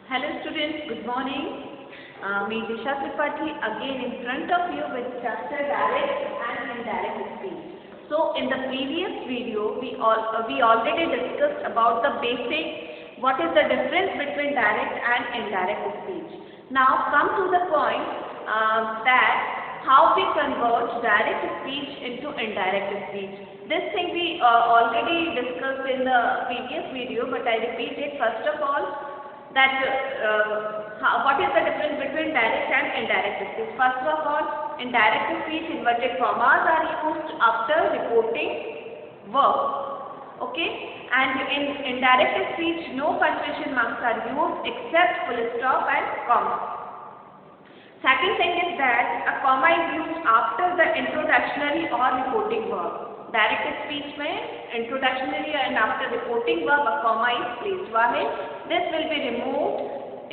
Hello students, good morning. Me Disha Tripathi again in front of you with chapter direct and indirect speech. So in the previous video we already discussed about the basic, what is the difference between direct and indirect speech. Now come to the point that how we convert direct speech into indirect speech. This thing we already discussed in the previous video, but I repeat it first of all. That what is the difference between direct and indirect speech? First of all, in direct speech, inverted commas are used after reporting verb. Okay, and in indirect speech, no punctuation marks are used except full stop and comma. Second thing is that a comma is used after the introductory or reporting verb. Direct speech में introductory and after reporting verb a comma is placed. While this will be removed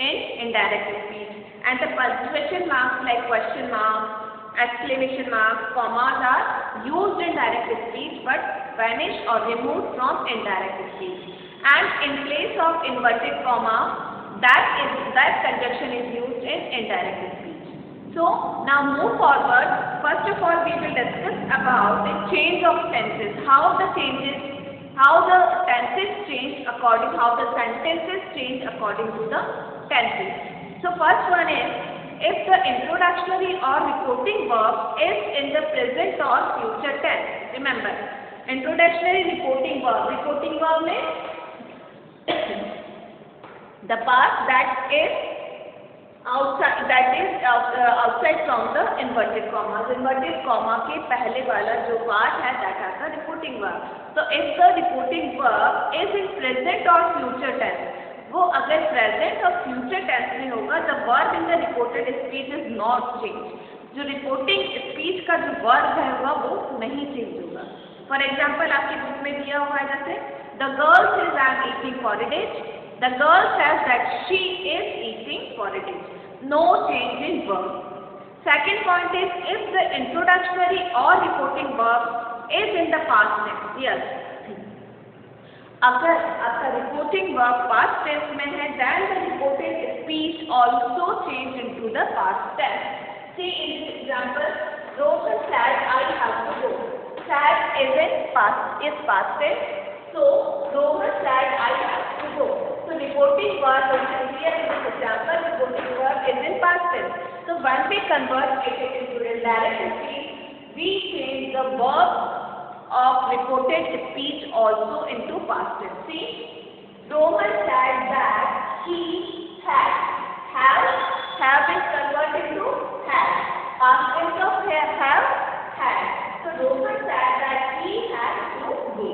in indirect speech, and the punctuation marks like question mark, exclamation mark, commas are used in direct speech but vanish or removed from indirect speech. And in place of inverted comma, that conjunction is used in indirect speech. So now move forward. First of all, we will discuss about the change of tenses. How the tenses change according, how the sentences change according to the tenses. So first one is, if the introductory or reporting verb is in the present or future tense. Remember, introductory reporting verb means the part that is outside from the inverted commas. Inverted comma के पहले वाला जो part है that is the reporting verb. So if the reporting verb is in present or future tense, वो अगर present और future tense में होगा, the verb in the reported speech is not changed. जो reporting speech का जो verb है वो नहीं change होगा. For example आपके book में दिया हुआ है जैसे the girl says I am eating porridge. The girl says that she is eating porridge. No change in verb. Second point is, if the introductory or reporting verb is in the past tense. Yes. अगर आपका reporting verb past tense में है, then the reported speech also change into the past tense. See in this example, Rohan said I have to go. Said is past tense. So Rohan said I have to go. So reporting verb here in this example, reporting verb is in past tense. So when we convert it into indirect speech, we change the verb of reported speech also into past tense. See, Rohan said that he had. Have is converted to had. Past tense of have, had. So Rohan said that he had to go.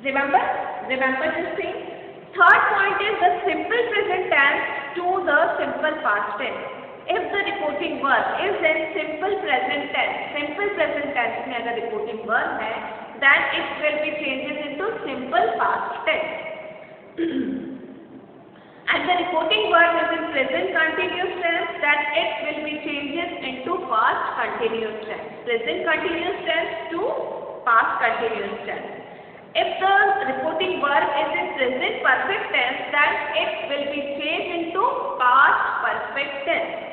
Remember this thing. Third point is the simple present tense to the simple past tense. If the reporting verb is in simple present tense में अगर reporting verb है, then it will be changes into simple past tense. And the reporting verb is in present continuous tense, then it will be changes into past continuous tense. Present continuous tense to past continuous tense. If the reporting verb is in present perfect tense, then it will be changed into past perfect tense.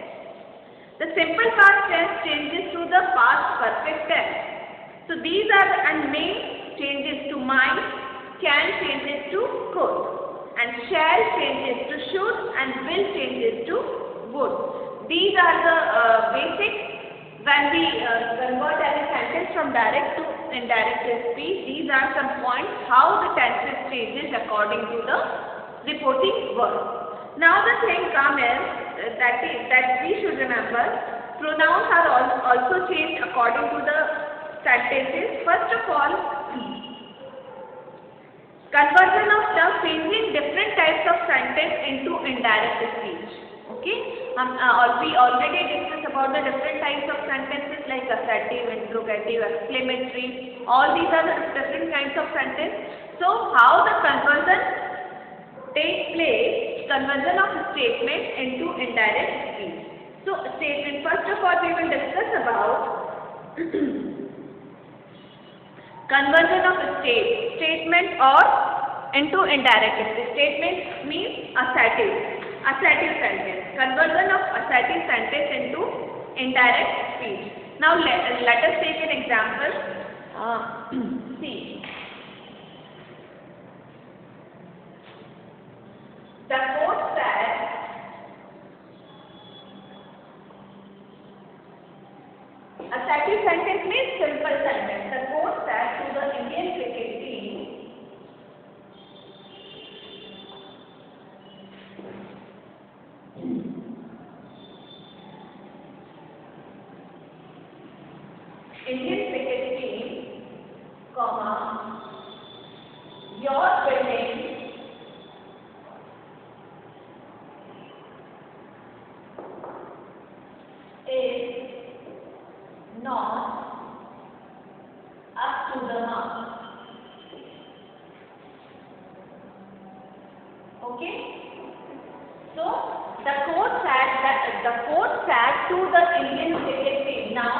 The simple past tense changes to the past perfect tense. So these are the main changes to might, can changes to could, and shall changes to should, and will changes to would. These are the basics when we convert any sentence from direct to indirect speech. These are some points how the tenses changes according to the reporting verb. Now the thing comes is that we should remember pronouns are also changed according to the sentences. First of all, conversion of the changing different types of sentence into indirect speech. Okay, we already discussed about the different types of sentences like assertive, interrogative, exclamatory. All these are the different kinds of sentence. So how the conversion takes place, conversion of statement into indirect speech. So statement, first of all we will discuss about conversion of statement or into indirect statement means assertive sentence. Conversion of assertive sentence into indirect speech. Now let us take an example. See, the quote said, assertive sentence means simple sentence. The quote said to the Indian cricket team, comma, your building is not up to the mark. Okay? So the coach said to the Indian cricket team. Now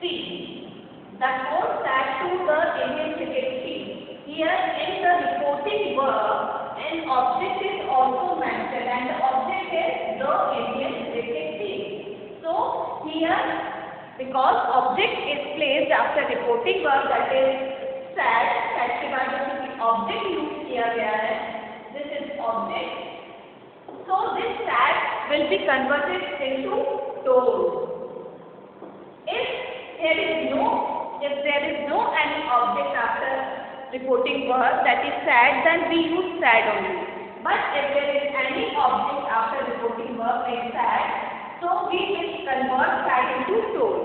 see, the coach said to the Indian cricket team. Here in the reporting verb, an object is also mentioned, and the object is the Indian cricket team. So here, because object is placed after reporting verb, that is said के बाद जो object use किया गया है, this is object. So this said will be converted into told. If there is no any object after reporting verb, that is said, then we use said only. But if there is any object after reporting verb like said, so we will convert said into told.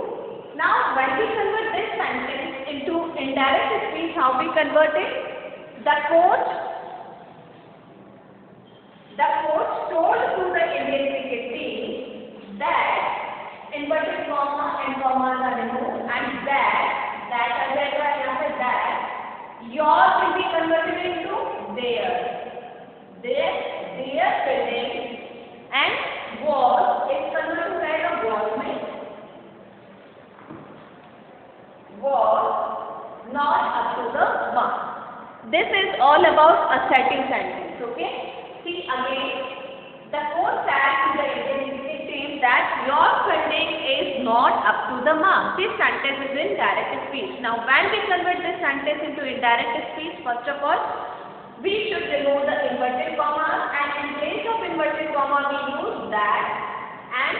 Now when we convert this sentence into indirect speech, how we convert it? The coach told to the Indian cricket team that inverted comma and commas are removed, and that your will be converted into their building, and was is converted to that of was not up to the mark. This is all about assertive sentence. Okay? See again, the coach said to the Indian cricket team that your fielding is not up to the mark. This sentence is in direct speech. Now when we convert this sentence into indirect speech, first of all, we should remove the inverted commas, and in place of inverted comma we use that, and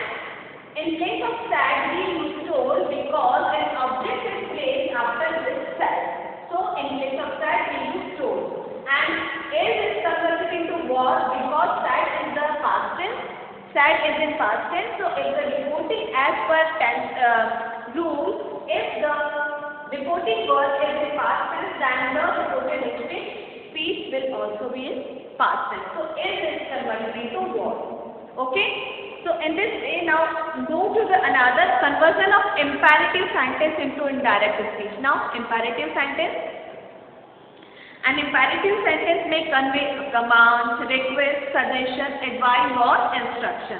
in place of said we use told, because an object is placed after this said. So in place of said we use told. And is converted into was, because said is the past tense. Said is in past tense. So if the reporting as per tense rule, if the reporting verb is in past tense, then the reported speech will also be in past tense. So is converted into was. Okay? So in this way, now move to the another conversion of imperative sentence into indirect speech. Now imperative sentence. An imperative sentence may convey a command, request, suggestion, advice or instruction.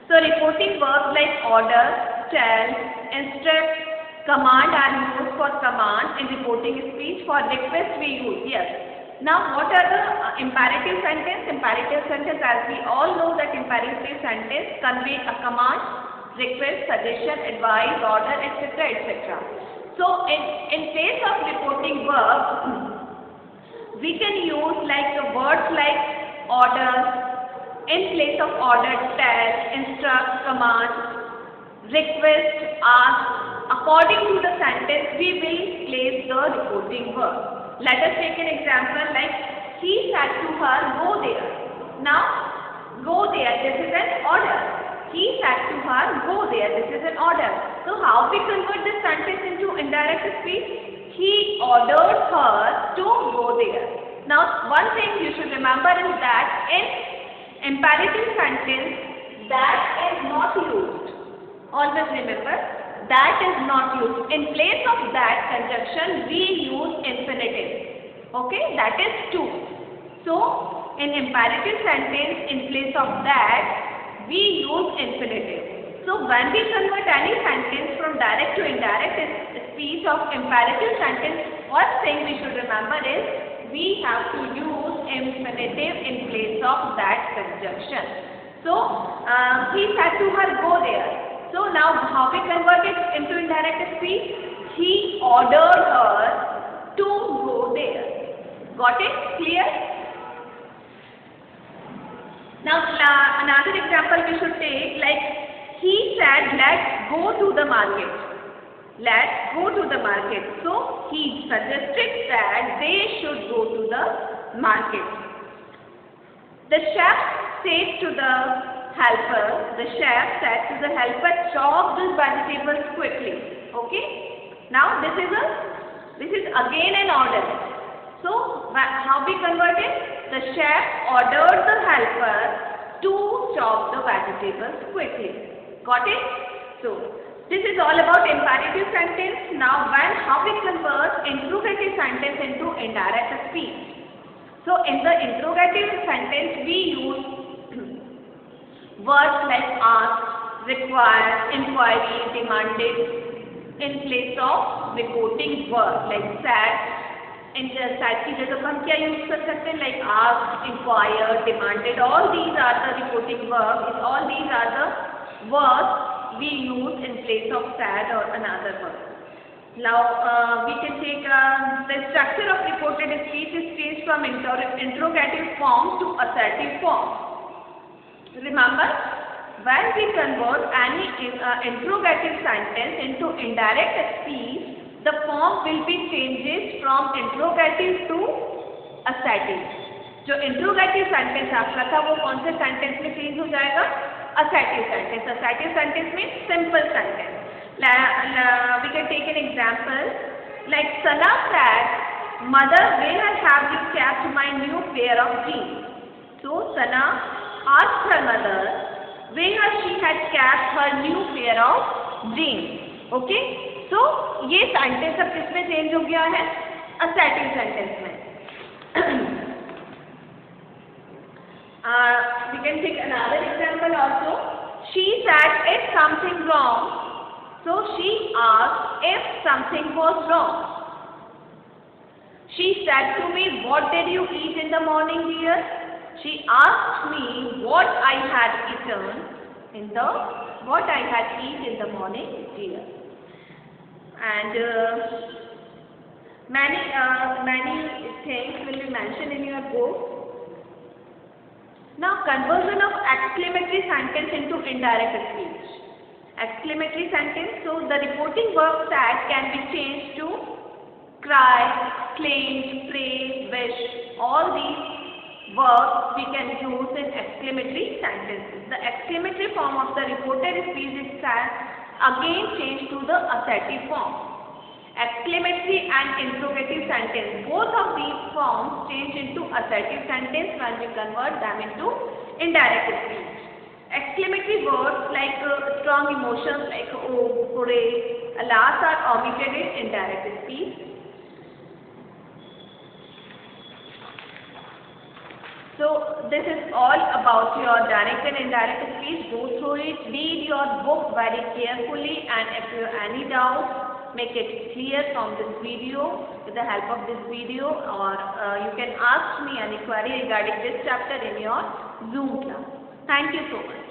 So reporting verbs like order, tell, instruct, command are used for command in reporting speech. For request we use yes. Now what are the imperative sentence? Imperative sentence, as we all know that imperative sentence convey a command, request, suggestion, advice, order, etc. etc. So in place of reporting verb, we can use like the words like order, in place of order, tell, instruct, command, request, ask. According to the sentence, we will place the reporting verb. Let us take an example like he said to her, go there. Now, go there, this is an order. He said to her, go there, this is an order. So how we convert this sentence into indirect speech? He ordered her to go there. Now, one thing you should remember is that in imperative sentence, that is not used. Always remember, that is not used. In place of that conjunction, we use infinitive. Okay, that is to. So, in imperative sentence, in place of that, we use infinitive. So when we convert any sentence from direct to indirect speech of imperative sentence, one thing we should remember is we have to use infinitive in place of that conjunction. So he said to her, go there. So now how we convert it into indirect speech? He ordered her to go there. Got it? Clear? Now another example we should take, like he said, let's go to the market. Let's go to the market. So he suggested that they should go to the market. The chef said to the chef said to the helper, chop the vegetables quickly. Okay? Now this is again an order. So how we convert it? The chef ordered the helper to chop the vegetables quickly. Got it? So this is all about imperative sentence. Now how we convert interrogative sentence into indirect speech. So in the interrogative sentence we use words like ask, require, inquiry, demanded in place of reporting verb like said. In the said की जगह हम क्या use कर सकते हैं? Like ask, inquire, demanded. All these are the reporting verbs. All these are the words we use in place of said or another verb. Now we can take the structure of reported speech is changed from interrogative form to assertive form. Remember, when we convert any interrogative sentence into indirect speech, the form will be changes from interrogative to assertive. जो interrogative sentence आपका था वो कौन से sentence में change हो जाएगा? Assertive sentence. Assertive sentence means simple sentence. We can take an example like Sana said, mother, where have you kept my new pair of jeans? So Sana asked her mother where she had kept her new pair of jeans. Okay? So ये sentence अब किसमें change हो गया है? Assertive sentence में. We can take another example also. She said, is something wrong? So she asked if something was wrong. She said to me, what did you eat in the morning, dear? She asked me what I had eaten in the morning, dear. And many things will be mentioned in your book. Now conversion of exclamatory sentence into indirect speech. Exclamatory sentence, so the reporting verb said can be changed to cry, claim, pray, wish. All these verbs we can use in exclamatory sentences. The exclamatory form of the reported speech is again changed to the assertive form. Exclamatory and interrogative sentence, both of these forms change into assertive sentence when we convert them into indirect speech. Exclamatory words like strong emotions like oh, hooray, alas are omitted in indirect speech. So this is all about your direct and indirect speech. Go through it, read your book very carefully, and if you have any doubts, make it clear from this video with the help of this video, or you can ask me any query regarding this chapter in your Zoom class. Thank you so much.